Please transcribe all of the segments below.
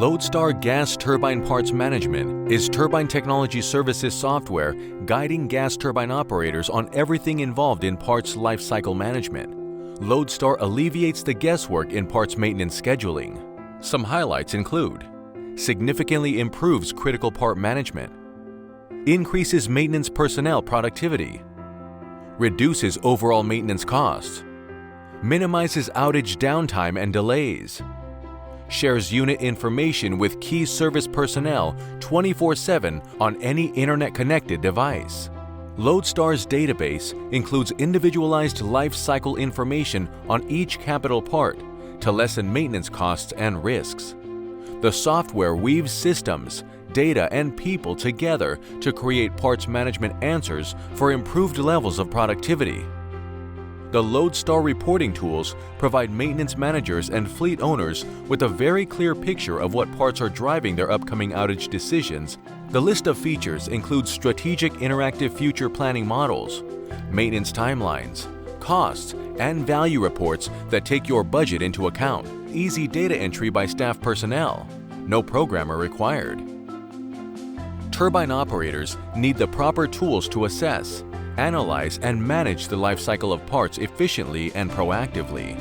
LODESTAR Gas Turbine Parts Management is turbine technology services software guiding gas turbine operators on everything involved in parts lifecycle management. LODESTAR alleviates the guesswork in parts maintenance scheduling. Some highlights include: significantly improves critical part management, increases maintenance personnel productivity, reduces overall maintenance costs, minimizes outage downtime and delays, shares unit information with key service personnel 24/7 on any internet-connected device. LODESTAR's database includes individualized life cycle information on each capital part to lessen maintenance costs and risks. The software weaves systems, data, and people together to create parts management answers for improved levels of productivity. The LODESTAR reporting tools provide maintenance managers and fleet owners with a very clear picture of what parts are driving their upcoming outage decisions. The list of features includes strategic interactive future planning models, maintenance timelines, costs, and value reports that take your budget into account, easy data entry by staff personnel, no programmer required. Turbine operators need the proper tools to assess, analyze, and manage the life cycle of parts efficiently and proactively.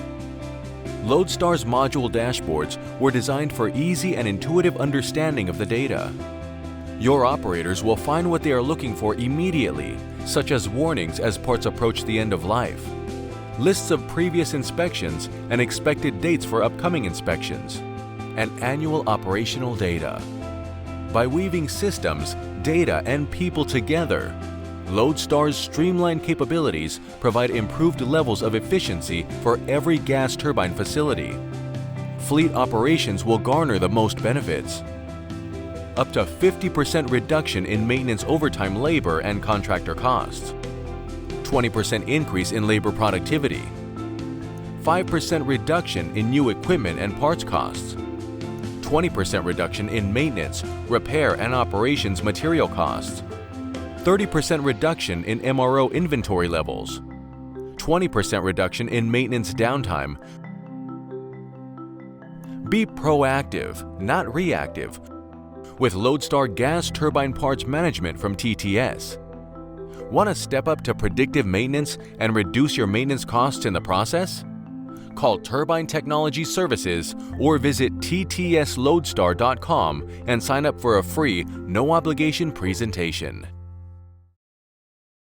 LODESTAR's module dashboards were designed for easy and intuitive understanding of the data. Your operators will find what they are looking for immediately, such as warnings as parts approach the end of life, lists of previous inspections and expected dates for upcoming inspections, and annual operational data. By weaving systems, data, and people together, LODESTAR's streamlined capabilities provide improved levels of efficiency for every gas turbine facility. Fleet operations will garner the most benefits. Up to 50% reduction in maintenance overtime labor and contractor costs. 20% increase in labor productivity. 5% reduction in new equipment and parts costs. 20% reduction in maintenance, repair, and operations material costs. 30% reduction in MRO inventory levels, 20% reduction in maintenance downtime. Be proactive, not reactive, with LODESTAR Gas Turbine Parts Management from TTS. Want to step up to predictive maintenance and reduce your maintenance costs in the process? Call Turbine Technology Services or visit ttslodestar.com and sign up for a free, no-obligation presentation.